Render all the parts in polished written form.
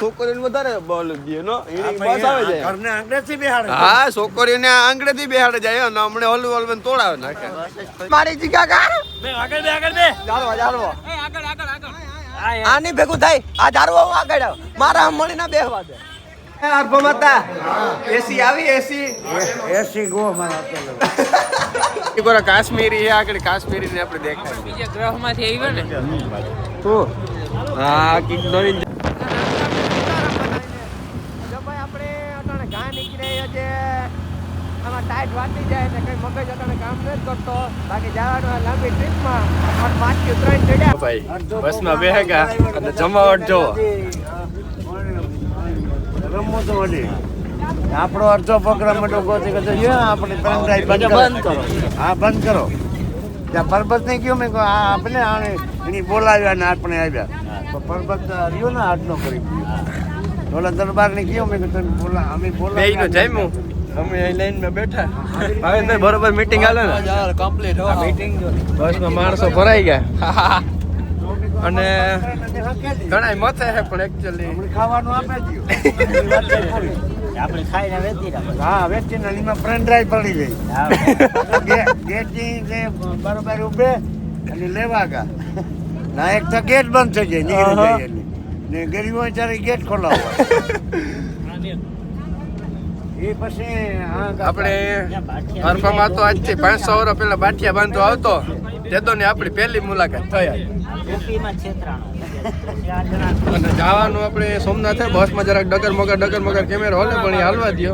છોકરીઓને વધારે બોલ દે નો બસ આવે જાય ઘરને આંગળેથી બેહાડે. હા છોકરીઓને આંગળેથી બેહાડે જાય અને હમણે હલવું તોડાવે નાખે મારી જીગા કા આગળ બે જાળવો આની ભેગું થાય આ જાળવો આગળ આવ મારા મળીને બેહવા દે આરભો માતા એસી આવી એસી ગો મારા કોરા કાશ્મીરી આગળ કાશ્મીરી ને આપણે દેખાય બીજા ગ્રહમાંથી આવ્યો ને હા કિક નવીન ટાઈટ વાટી જાય ને કઈ મગજ અટાણે કામ નથી કરતો બાકી જવાનું લાંબી ટ્રીપમાં 5 થી 3 ચડ્યા ભાઈ બસમાં બેહેગા અને જમાવટ જો રમો તો વળી આપણો અડધો પ્રોગ્રામ માટે ગોતી ગયો છે આપણે પેનડ્રાઈવ બંધ કરો. હા બંધ કરો. ત્યાં પરબત ને કયો મેં આપણે આને એની બોલાવ્યા ને આપણે આવ્યા તો પરબત રહ્યો ને હાથનો કરી ઓલા દરબાર ને કયો મેં તમે બોલા અમે બોલાવ્યા જમ્યું અમે અહીં લાઈનમાં બેઠા હવે તો બરોબર મીટિંગ હાલે ને કમ્પ્લીટ હો મીટિંગ બસમાં માણસો ભરાઈ ગયા અને ઘણા મથે છે પણ એકચ્યુઅલી ખાવાનું આપે છે આપણે ખાઈને વેચી રાખો હા વેચીને એમાં ફ્રેન્ડ ડ્રાઈવ પડી ગઈ ગેટની જે બરોબર ઉભે અને લેવા ગયા ના એક તો ગેટ બંધ થઈ જાય નીકળી જાય એની ને ગરીબ હોય ત્યારે ગેટ ખોલાવો એ પછી આપણે અરફામાં તો આજથી 500 વર્ષ પહેલા બાઠિયા બાંધો આવતો તેતો ને આપણી પહેલી મુલાકાત થઈ અને જવાનું આપણે સોમનાથ બસમાં જરાક ડગર મગર કેમેરો હલે પણ એ હાલવા દો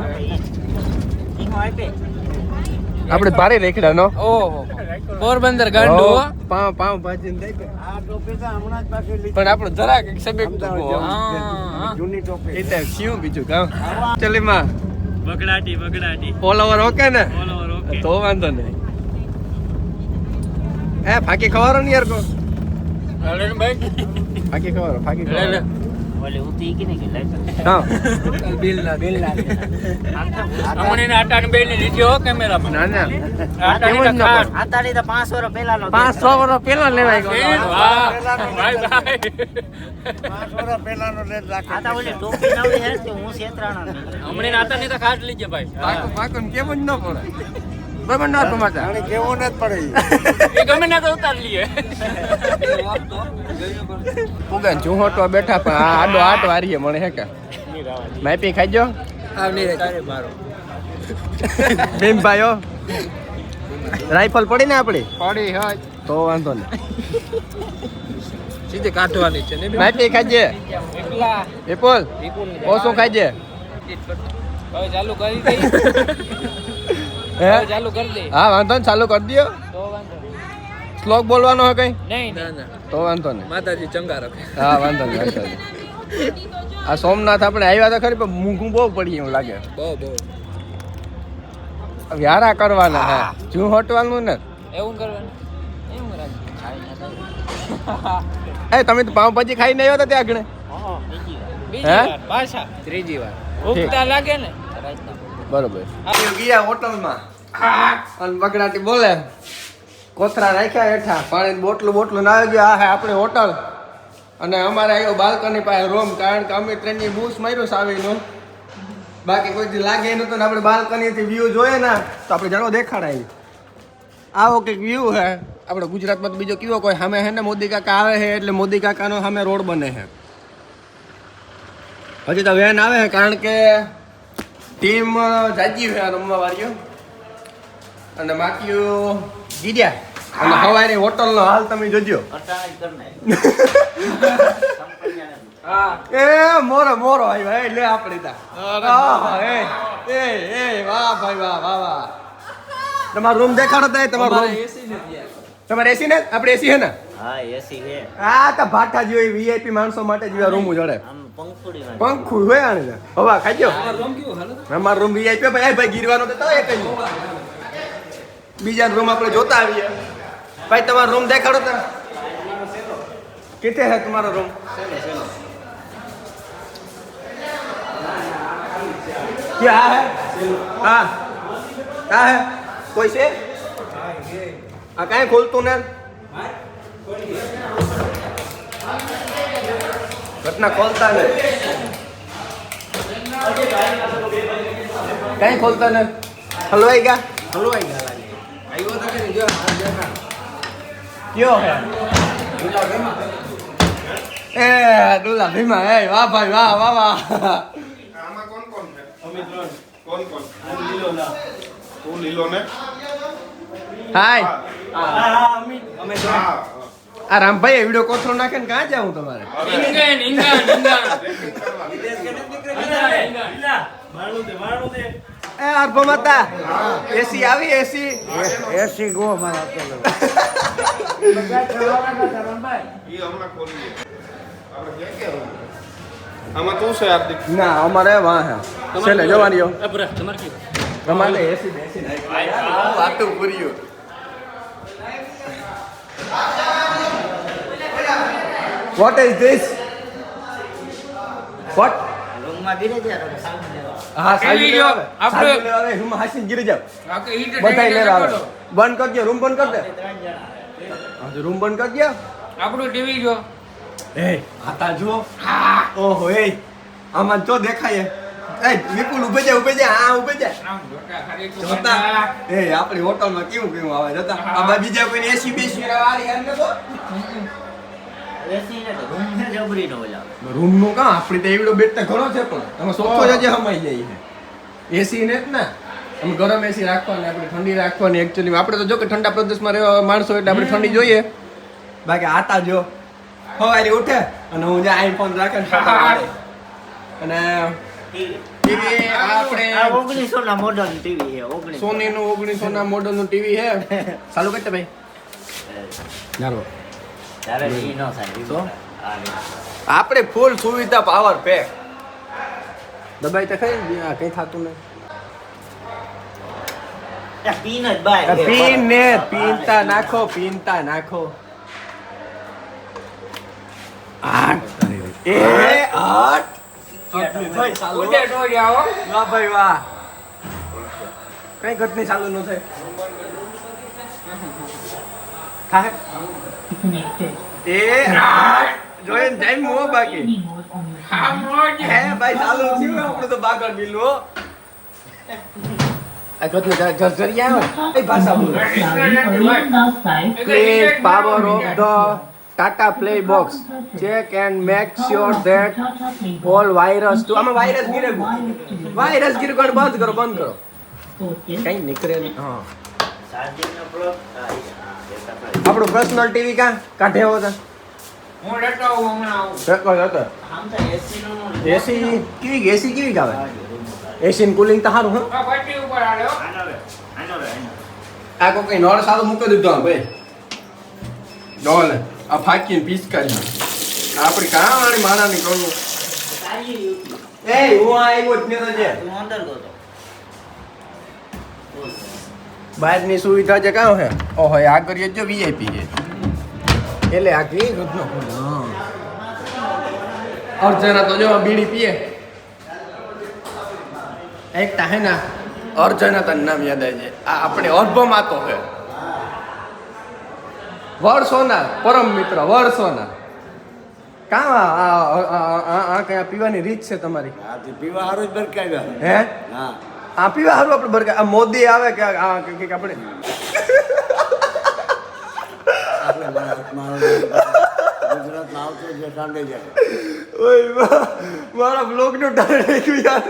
આપણે ભારે રેખડા નો ઓહો પોરબંદર ગાંડો પાવ ભાજીને દઈ આ ટોપી તો હમણાં જ પાછી લીધી. પણ આપણો જરાક સબેક જૂની ટોપી એટલે શું બીજું કામ ચલીમાં બગડાટી ઓલ ઓવર ઓકે ને તો વાંધો નહીં હે ફાકી ખવારો ને યાર કો ફાકી ખવારો ઓલે ઉતી કે નહીં કે હા બિલ ના અમને આટાને બેને લીધો કેમેરામાં ના આટાની તો આટાની તો 5 વર્ષ પહેલાનો 500 વર્ષ પહેલા લેવાય ગયો વાહ ભાઈ 5 વર્ષ પહેલાનો લેટ રાખે આટા ઓલી ટોપી નવી હે કે હું છેતરાણા અમને આટાની તો ખાટ લીજે ભાઈ પાકું કેમ જ ન પડે બરાબર ના તમાચા આને કેવો ન જ પડે એ ગમે ના તો ઉતાર લઈએ પુગન ચૂહટવા બેઠા પણ આ આડો આટ વારીએ મને હે કે માપી ખાજો આવ ની તારે મારો ભીમ ભાઈઓ રાઇફલ પડી ને આપણી પડી હોય તો વાંધો નહીં સીધે કાઢવાની છે ને માપી ખાજે એકલા એપલ ઓછું ખાજે હવે ચાલુ કરી દઈ હે ચાલુ કરી દે હા વાંધો ને ચાલુ કરી દો તો વાંધો શ્લોક બોલવાનો હે કઈ નહીં ના તો વાંધો નહીં માતાજી ચંગા રાખે હા વાંધો નહીં આ સોમનાથ આપણે આવ્યા તો ખરી પણ મૂંઘું બહુ પડી એવું લાગે બહુ વ્યારા કરવાના હે જૂ હટવાનું ને એવું કરવાનું એવું રાખ એ તમે તો પાવભાજી ખાઈને આવ્યા હતા ત્યાં આગળ બીજી હે? વાર પાછા ત્રીજી વાર ઉગતા લાગે ને બરોબર ગયા હોટલમાં અને બગડાટી બોલે કોથરા રાખ્યા હેઠા પાણી બોટલું ના આવી ગયો આ હે આપણે હોટલ અને અમારે આવ્યો બાલ્કની પાસે રૂમ કારણ કે અમે ટ્રેનની બૂસ માર્યું સાવીનું બાકી કોઈ દી લાગે નતું ને આપણે બાલ્કનીથી વ્યૂ જોઈએ ને તો આપણે જાણો દેખાડાય આવો કંઈક વ્યૂ હે આપણે ગુજરાતમાં તો બીજો કેવો કોઈ સામે હે ને મોદી કાકા આવે છે એટલે મોદી કાકાનો સામે રોડ બને છે હજી તો વેન આવે છે કારણ કે ટીમ જાજી છે રમવા વાળીઓ અને બાકીઓ ગીર્યા અને હવારે હોટલનો હાલ તમે જોજો એ મોરો આવ્યો એ લે આપણી તા એ વાહ ભાઈ વાહ તમારો રૂમ દેખાડો તો તમારો રૂમ તમારે એસી ને આપણે એસી હે ને હા એસી હે આ તો ભાઠા જેવી વીઆઈપી માણસો માટે જેવા રૂમ જડે પંખું હોય આને હવા ખાજો અમારો રૂમ વીઆઈપી ભાઈ ગીરવાનો તો એક જ બીજા રૂમ આપણે જોતા આવીએ ભાઈ તમારો રૂમ દેખાડો તો कितने है तुम्हारा रूम क्या है हाँ क्या है कोई से कहीं खोल तू ने घटना खोलता है કઈ ખોલતા ને હલવાઈ ગયા લાગે આવ્યો તો કે જો આ દેખા કયો હે એ દુલા ભીમા એ વાહ ભાઈ વાહ વાહ વાહ આમાં કોણ કોણ છે અમે ત્રણ કોણ કોણ હું લીલો ના તું લીલો ને હાય અમે હા આ રામભાઈ વિડિયો કોથરો નાખે ને ક્યાં જાઉં તમારે એ અર્ભ માતા એસી આવી એસી એસી ગો મારા પેલો ઈ હમણાં ખોલીએ આપણે ક્યાં આમાં તું છે હાર્દિક ના અમારે વાહ હે છેલ્લે જવાની હો તમારે તમારે એસી બેસી વાતું પૂર્યું What is this? What? રૂમમાં ગીરે છે હા સાહેબ જો, આપણે- આપણે રૂમ હાસીને ગીરી જાવ બધાય લેવા આવે બંધ કરજો રૂમ બંધ કર દે હા રૂમ બંધ કરજો આપણું ટીવી જો એ આતા જુઓ ઓહો એ આમાં જો દેખાય એ વિપુલ ઉભે જા હા ઉભે જા જોતા એ આપણી હોટલમાં કેવું કેવું આવે જોતા આ બા બીજા કોઈ એસી બેસી વાળી આને તો રૂમ નું કાં આપણી તો એવડો બેડ તો ઘણો છે પણ તમે સોફો જ હમાઈ જાય છે એસી ને જ ને અમે ગરમ એસી રાખવાની આપણે ઠંડી રાખવાની એકચ્યુઅલી આપણે તો જો કે ઠંડા પ્રદેશમાં રહેવા માણસો એટલે આપણે ઠંડી જોઈએ બાકી આતા જો સવારે ઉઠે અને હું જે આઈફોન રાખે ને ફોટો પાડે. અને ટીવી આપણે 1900 ના મોડલ ટીવી છે 1900 સોની નું 1900 ના મોડલ નું ટીવી છે ચાલુ કરતે ભાઈ ચાલો ત્યારે ઈ નો થાય તો? આપણે ફૂલ સુવિધા પાવર પેક દબાઈ તો ખરી કઈ થતું નહીં પીન જ બાય પીન ને પીનતા નાખો આઠ એ આઠ ઉડે તો જાઓ વાહ ભાઈ વાહ કઈ ઘટની ચાલુ ન થાય થાય એ આઠ જોઈને ટાઈમ હો બાકી હે ભાઈ ચાલુ થયું આપણે તો બાગળ મિલવો આ ઘટની જરી આવે એ ભાષા બોલો Please power off the Tata Play box. Check and make sure that all virus to આમાં વાયરસ ગીરે કોણ બંધ કરો કઈ નીકળે નહીં હા ચાર્જિંગ નો પ્લગ આપણું પર્સનલ ટીવી કાઢે હો તા હું લેતો આવું હમણાં આવું રેકો જતો આમ તો એસી નો એસી કેવી આવે એસી ને કુલિંગ તો સારું હા પટ્ટી ઉપર આલ્યો આ કોઈ નળ સાદો મૂકી દીધો આ ભાઈ ડોલ આ ફાકીને પીસ કરી આપણી કાવાણી માણાની કહું સારી એ હું આવ્યો જ નતો જે તું અંદર ગયો બહારની સુવિધા છે કાં હે ઓહો આ કરીએ જો વીઆઈપી છે એટલે આ કેવી ઘટનો અર્જના તો જો બીડી પીએ એક તા હે ના અર્જના તન નામ યાદ આવે છે આ આપણે અર્ભમાં તો હે વર્ષોના પરમ મિત્ર વર્ષોના કાં આ કયા પીવાની રીત છે તમારી આથી પીવા હારું જ બરકાવ્યા હે હા આ પીવા હારું આપણે બરકા આ મોદી આવે કે આ કે આપણે ગુજરાતમાં આવતો જે સાંડે જાય ઓય મારા બ્લોગનું ટાણું થઈ ગયું યાર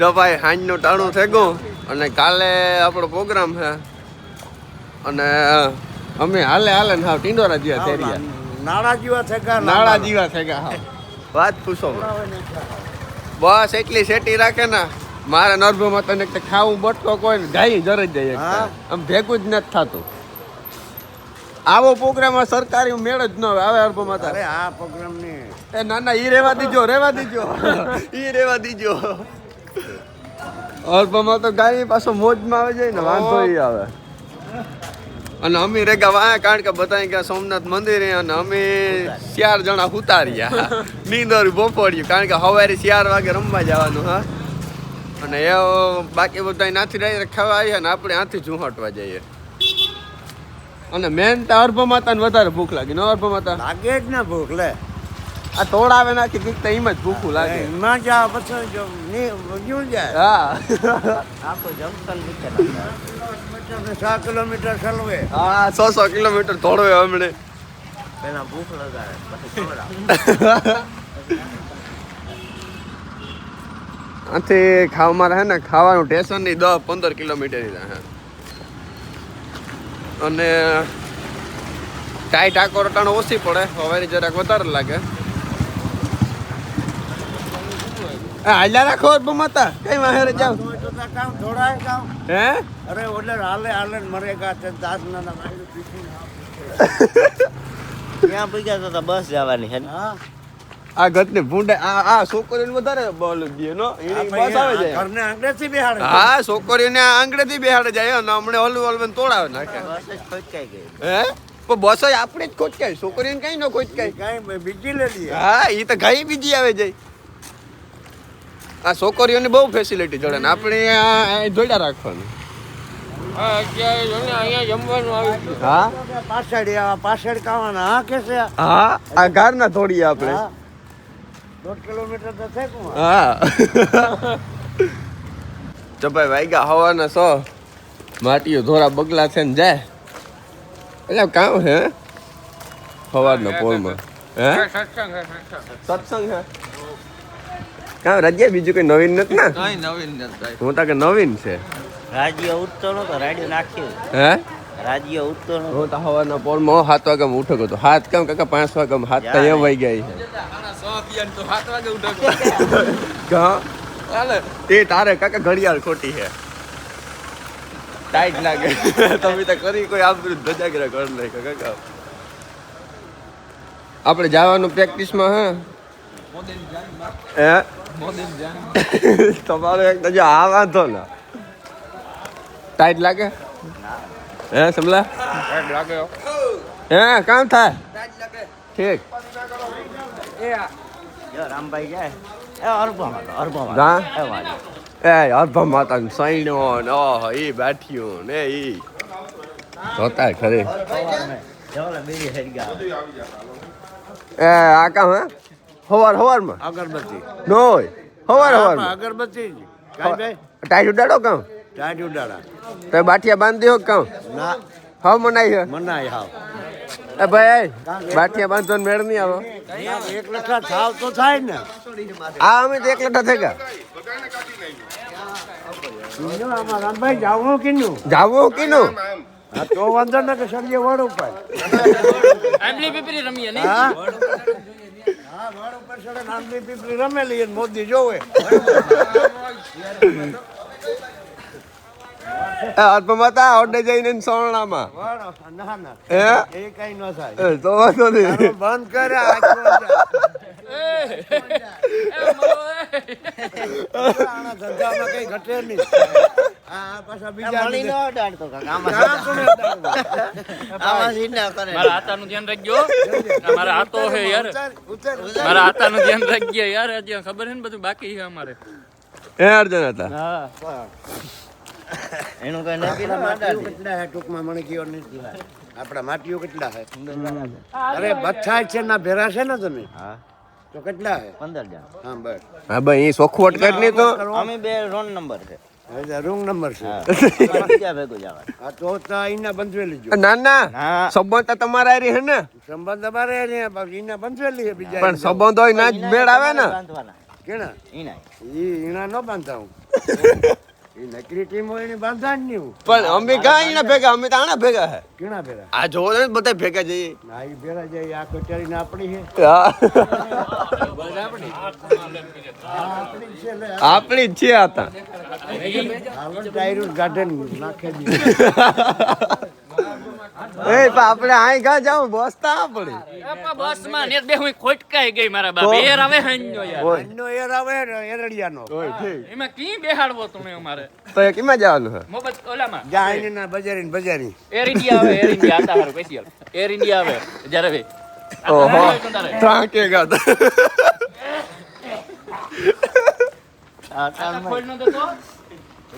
જો ભાઈ હાંજનું ટાણું થઈ ગયું અને કાલે આપણો પ્રોગ્રામ છે અને અમે હાલે ને હાવ ટીંડોરા જેવા થઈ રહ્યા નાળા જેવા થેકા નાળા જેવા થઈ ગયા હાવ વાત પૂછો બસ એટલી સેટી રાખે ને મારે નર્ભમાં તને ખાવું બટકો કોઈ ને ગાઈ જરજ જાય હા. આમ ભેગું જ નથી થતું આવો પ્રોગ્રામ સરકારી મેળ જ ન આવે અર્ભમાં અરે આ પ્રોગ્રામ ને એ ના ઈ રેવા દીજો અલ્પમાં તો ગાય પાછો મોજમાં આવે જાય ને વાંધો ઈ આવે અને અમે રેગા વાયા કારણ કે બધા ગયા સોમનાથ મંદિરે અને અમે 4 જણા ઉતાર્યા નીંદર બપોડ્યું કારણ કે સવારે 4 વાગે રમવા જવાનું હા અને એ બાકી બધા નાથી રહી ખાવા આવ્યા ને આપણે આથી ઝુંહટવા જઈએ અને મેન તો અર્ભ માતાને વધારે ભૂખ લાગી ન અર્ભ માતા લાગે જ ને ભૂખ લે આ તોડાવે નાખી દીક તો એમ જ ભૂખું લાગે એમાં જા પછી જો ગયું જાય હા આખો જંકશન નીચે 6 કિલોમીટર ચલવે હા 100 કિલોમીટર થોડો હમણે પેલા ભૂખ લગાડે પછી ખવડાવે. આથી ખાવામાં રહે ને ખાવાનું સ્ટેશન ની 10-15 કિલોમીટર રહે અને ટાઈટ આકો રટાણ ઓછી પડે હવાની જરાક વધારે લાગે હાલ્યા રાખો બમતા કઈ વાહેરે જાવ કામ થોડા કામ હે અરે ઓલે હાલે મરેગા તે દાંત ના મારી પીછી ત્યાં પગ્યા તો બસ જવાની છે ને. હા આ ગતને ભૂંડે આ છોકરીને વધારે બોલ દે નો એની બસ આવે જાય ઘરને આંગળેથી બેહાડે હા છોકરીને આંગળેથી બેહાડે જાય અને હમણે હલવું તોડાવે નાખે બસ જ ખોટકાઈ ગઈ. હે પણ બસ આપણે જ ખોચકાય છોકરીને કઈ ન ખોચકાય કાંઈ બીજી લે લઈએ હા એ તો ઘણી બીજી આવે જાય આ છોકરીઓની બહુ ફેસિલિટી જોડે ને આપણે જોડ્યા રાખવાનું અહીંયા જમવાનું આવી હા પાછળ કાવાના હા કે છે હા આ ઘર ના થોડી આપણે 1.5 કિલોમીટર તો છે કું હા જો ભાઈ વાગ્યા હવાના 100 માટીઓ ધોરા બગલા છે ને જાય એટલે કામ હે સવારના પોળમાં હે સત્સંગ હે કામ રાજ્ય બીજું કઈ નવીન નથી ને કઈ નવીન નથી હું તો કે નવીન છે રાજ્ય ઉઠતો નતો રાડિયો નાખ્યો હે રાજ્ય ઉઠતો નતો. હું તો સવારના પોળમાં 7 વાગે ઉઠો ગયો હાથ કેમ કાકા 5 વાગે હાથ તો એમ વાઈ ગયા છે એ તારે કાકા ઘડિયાળ ખોટી છે ટાઈટ લાગે તમે તો કરી કોઈ આબરૂ ધજાગરા કર નહીં કાકા આપણે જવાનું પ્રેક્ટિસમાં હે તમારો એક જો આ વાંધો ને ટાઈટ લાગે હે સમલા હે કામ થાય ઠીક જો રામભાઈ જાય એ અરબામાં તો અરબામાં હા? એ વાળી. એ અર્ભા માતા સૈનો ને ઓહ એ બેઠ્યું ને ઈ જોતા ખરી જવાલા બેરી હેડ ગયા. એ આ કામ હે હવારમાં અગરબત્તી નો હોય હવારમાં અગરબત્તી કાંઈ ભાઈ ટાઈટ ઉડાડો કામ ટાઢ ઉડાડા તો બાઠિયા બાંધી હો કામ ના હાવ મનાઈ હે મનાય હાવ એ ભાઈ બાઠિયા બાંધવાનો મેળ નહીં આવો 1 લખા થાવ તો થાય ને આ અમે તો એક લટા થઈ ગયા આમાં રામભાઈ જાવું કીધું જાવું કીનું હા તો વાંધો ને કે સળિયે વડ ઉપર આંબલી પીપરી રમીએ ને. હા હા વડ ઉપર સડે નાનલી પીપળી રમેલી અને મોદી જોવે અર્ભા માતા ઓડે જઈને સોરણામાં વડ ના ના હે એ કઈ ન થાય એ તો વાંધો નહીં તારું બંધ કરે આખો આના ધંધામાં કઈ ઘટે નહીં આ પાછા બીજા મળી ન અડાડતો કાકા. આમાં હા, કોને અડાડવા? આમાં સીધા કરે. મારા આતાનું ધ્યાન રાખજો મારા આતો હે યાર ઉતર મારા આતાનું ધ્યાન રાખજો યાર હજી ખબર છે ને બધું બાકી છે અમારે હે અર્જુન હતા એનું કઈ નક્કી ના માટીઓ કેટલા હે ટૂંકમાં મને કયો નથી આપણા માટીઓ કેટલા હે અરે બચ્ચા છે ના ભેરા છે ને તમે હા તો કેટલા હે 15 જણ. હા બસ હા ભાઈ એ સોખવટ કરી તો અમે બે રોન નંબર છે. રૂમ નંબર છે હા બીજા ભેગું જવાનું. હા તો અહીંના બંધવેલી જો ના ના હા સંબંધ તો તમારા હારી હે ને સંબંધ અમારે અહીંના બંધવેલી છે બીજા પણ સંબંધ હોય ના જ મેળ આવે ને બાંધવાના. કેના ઈના. ઈના ન બાંધતા હું એ નકરી ટીમ હોય એને બાંધા જ નહીં હું પણ અમે કાંઈ એના ભેગા અમે તો આના ભેગા હે કેના ભેરા આ જોવો ને બધા ભેગા જઈએ ના એ ભેરા જાય આ કટારીને આપણી છે હા. આપણી છે લે આપણી જ છે હતા હાલો ડાયરું ગાર્ડન નાખે દી એ પણ આપણે આઈ ગા જાવ બસતા આપણે બસ માં ને બે હું ખોટકાઈ ગઈ મારા બાપ એર આવે હંજો યાર અન્નો એર આવે ને એરડિયાનો ઓય ઠીક એમાં કી બેહાડવો તમે અમારે તો એ કેમાં જવાનું હે મોહબ્બત ઓલામાં જાય ને ના બજારી બજારી એર ઇન્ડિયા આવે એર ઇન્ડિયા આતા હારું સ્પેશિયલ એર ઇન્ડિયા આવે જ્યારે વે ઓહો ત્રાંકે ગા ખોલ ન દેતો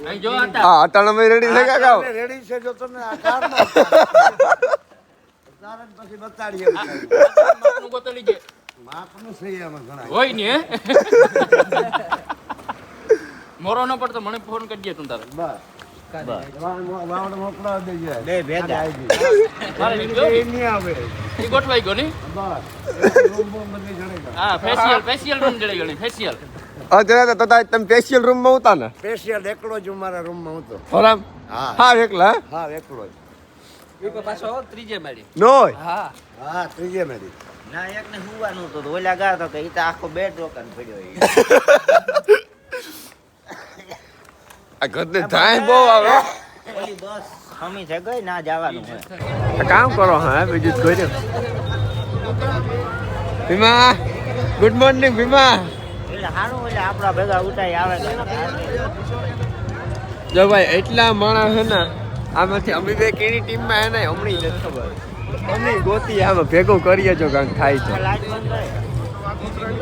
અહીં જો આતા આ અટાણા મે રેડી થઈ ગયા ગાવ રેડી છે જો તમે આ કારમાં તારણ પછી બતાડીએ માપનું બોતલી છે માપનું છે આમાં ઘણા. હોય ને હે? મોરો ન પડતો મને ફોન કરજે તું તારે. બસ. વાવડ મોકલાવી દેજે. બે ભેગા. મારે એ ગયો ને? નહીં આવે. ઈ ગોઠવાઈ ગયો ને? બસ. રૂમ બૂમ બધી જડેગા. હા ફેશિયલ રૂમ જડે ગયો ને ફેશિયલ. અજરા તો તમે સ્પેશિયલ રૂમમાં ઉતા ને સ્પેશિયલ એકલો જ હું મારા રૂમમાં હતો. ઓરામ હા. હા એકલા હા એકલો જ. પાછો ત્રીજે મારી. નોય હા ત્રીજે મેરી. ના એકને હુવાનું હતું તો ઓલા ગયા તો કે ઈ તો આખો બેડ રોકન પડ્યો ઈ. આ ઘરને થાય બહુ આવે ઓલી બસ ખમી છે ગઈ ના જવાનું છે. આ કામ કરો હા બીજું જ કર્યું ભીમા ગુડ મોર્નિંગ ભીમા એટલે હારું એટલે આપણા ભેગા ઉઠાઈ આવે તો જો ભાઈ એટલા માણસ હે ને આમાંથી અમે બે કેની ટીમમાં હે ને હમણી નથી ખબર અમે ગોતી આમાં ભેગું કરીએ જો કાંઈક થાય છે લાઈટ બંધ કરે.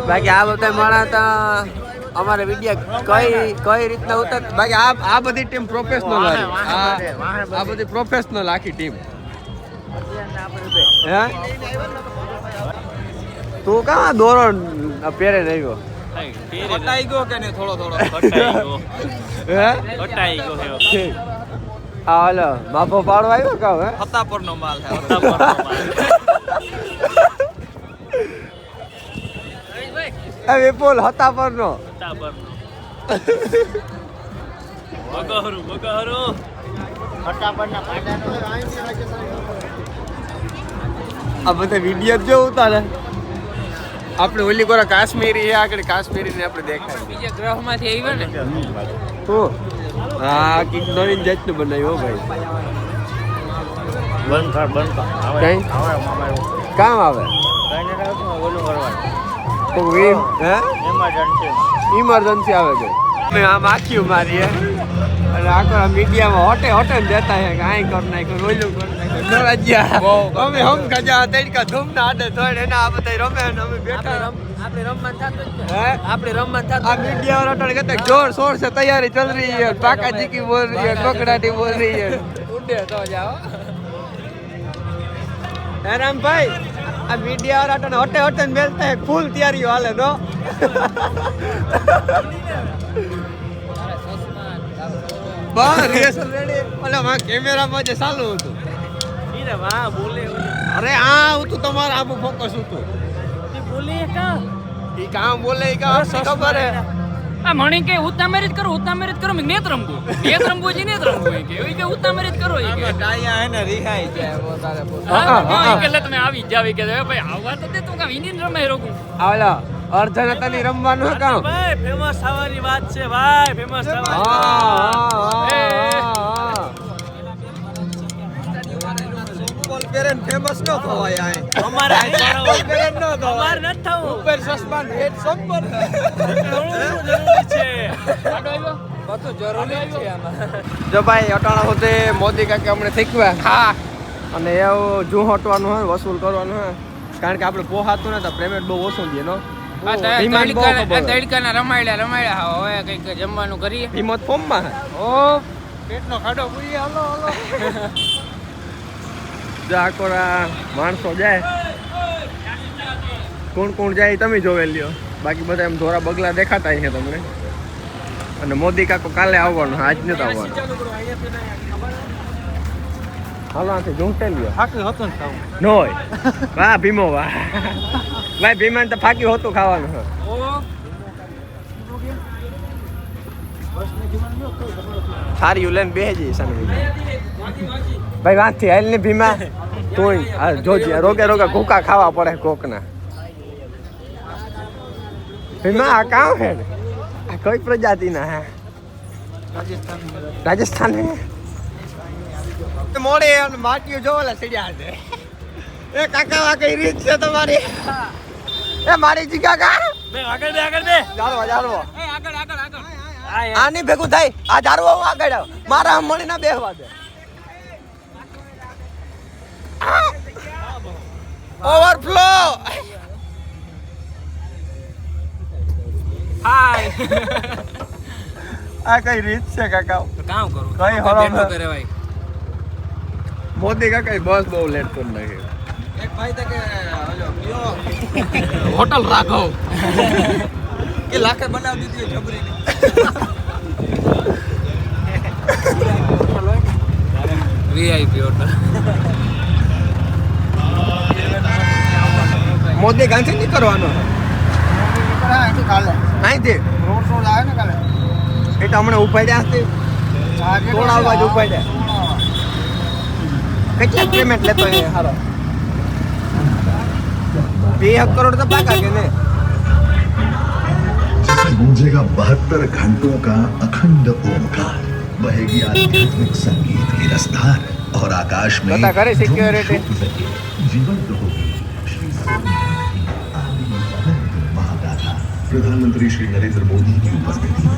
બાકી આ બધા માણસ તો અમારે વિડીયો કઈ રીતના ઉતર બાકી આ બધી ટીમ પ્રોફેશનલ આ બધી પ્રોફેશનલ આખી ટીમ અત્યારના આપણે બે. હે તું કાં દોરો પહેરે રહ્યો હટાઈ ગયો કે નહીં થોડો હટાઈ ગયો હે હટાઈ ગયો હે ઠીક. આ હાલો માફો પાડવા આવ્યો કાં હે હતાપરનો માલ હે હતાપરનો માલ. એ વિપુલ હતા પરનો હતાપરનો બગહરું ફટાફટના પાડાનો આ બધા વિડીયો જો ઉતારે આપણે ઓલી કોરા કાશ્મીરી છે આગળ કાશ્મીરી ને આપણે દેખાય બીજા ગ્રહમાંથી આવ્યો ને તો હા કઈક નવીન જાતનું બનાવ્યું હો ભાઈ બંધ કર કઈ હવે મામા કામ આવે કઈને રાખ ઓલું કરવાનું તો વીમ હે ઇમરજન્સી ઇમરજન્સી આવે છે અમે આમ આખ્યું મારીએ અને આખો મીડિયામાં હોટે ને દેતા હે કે આઈ કર નાખ્યું ઓલું કર નાખ્યું નરાજ્યા અમે હમ ગજા તડકા ધૂમ ના આડે થોડ એના આ બધા રમે ને અમે બેઠા આપણે રમવાનું થતું જ હે આપણે રમવાનું થતું આ मीडिया वाला टल कहते जोर शोर से तैयारी चल रही है पाका जी की बोल रही है टोकराटी बोल रही है ઉડે તો જાઓ राम भाई आ मीडिया वाला टन होटे ने मिलते हैं फुल तैयारी वाले नो बस रिहर्सल रेडी ઓલા માં કેમેરામાં જે ચાલુ હતું ઈરે વાહ બોલે અરે આ હતું તમારું આબુ ફોકસ હતું બોલે કા ઈ કામ બોલે ઈ કા ખબર હે આ મણી કે ઉતા મેરેજ કરો મે નેત રમગો જી નેત રમગો કે ઓય કે ઉતા મેરેજ કરો ઈ કે ડાયા હે ને રિહાઈ જાય वो તારે હા કે લે તમે આવી જાવી કે ભાઈ આવવા તો દે તું કા વિની રમે રોકું આવલા અર્જન તની રમવાનું હે કામ ભાઈ ફેમસ થવાની વાત છે ભાઈ ફેમસ થવાની બોલ પેરેન ફેમસ ન થવાય આય અમારે પેરેન ન થવાય અમાર ન થવું ઉપર સસ્માન હેડ સંપર જરૂરી છે આડો આવ્યો બધું જરૂરી છે આમાં જો ભાઈ અટાણા હોતે મોદી કાકા અમને શીખવા હા અને એવું જૂ હટવાનું હોય વસૂલ કરવાનું હોય કારણ કે આપણે પોહાતું ને તો પેમેન્ટ બહુ ઓછું દે નો તડકાના રમાડ્યા હવે કઈક જમવાનું કરીએ હિંમત ફોર્મમાં ઓ પેટનો ખાડો પૂરી હાલો જો આકોરા માણસો જાય કોણ જાય તમે જોવે લ્યો બાકી બધા એમ ધોરા બગલા દેખાતા છે તમને અને મોદી કાકો કાલે આવવાનું આજ નથી આવવાનું હાલો આથી ઝૂંટે લ્યો ફાકી હતો ને ખાવું નો હોય વાહ ભીમો વાહ ભાઈ ભીમાને તો ફાકી હોતું ખાવાનું છે ઓ સારી ઉલેન બેહજી સામે ભાઈ વાંચથી હાલ ને ભીમા તોય આ જોજે રોગે ઘૂકા ખાવા પડે કોકના ભીમા આ કામ હે આ કઈ પ્રજાતિના હે રાજસ્થાન હે મોડે માટીઓ જોવાલા સીડ્યા છે એ કાકા વા કઈ રીત છે તમારી એ મારી જી કાકા આગળ જાળવો એ આગળ આની ભેગું થાય આ જારવો આગળ આવ મારા મળી ના બેહવા દે ઓવરફ્લો હાય આ કઈ રીત છે કાકા કામ કરું કઈ હરામ કરે ભાઈ મોદી કાકા બસ બહુ લેટ કરી નાખે એક ભાઈ તો કે હોટલ રાઘવ કે લાખે બનાવી દીધી જબરી વીઆઈપી હોટલ મોદી ગાંધી નહીં કરવાનો કાલે અહીંથી રોડ શો લાવે ને કાલે એ તો હમણાં ઉપાડ્યા હતી થોડા અવાજ ઉપાડ્યા કેટલા પેમેન્ટ લેતો એ હારો 2 કરોડ તો પાકા કે ને गूंजेगा 72 घंटों का अखंड ओमकार बहेगी आध्यात्मिक संगीत की रफ्तार और आकाश में बता करे सिक्योरिटी जीवंत होगी श्री महागाथा प्रधानमंत्री श्री नरेंद्र मोदी की उपस्थिति में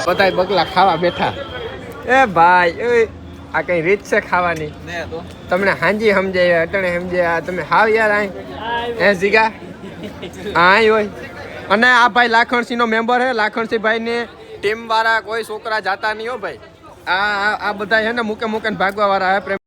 બધાય બગલા ખાવા બેઠા. એ ભાઈ એ આ કઈ રીત છે ખાવાની? તમને હાંજી સમજાય અટણે સમજાય તમે હાવ યાર આય એ જીગા આય હોય. અને આ ભાઈ લાખણસિંહ નો મેમ્બર હે. લાખણસિંહ ભાઈ ને ટીમ વાળા કોઈ છોકરા જાતા નહીં હો ભાઈ. આ બધા છે ને મૂકે મૂકે ભાગવા વાળા હે.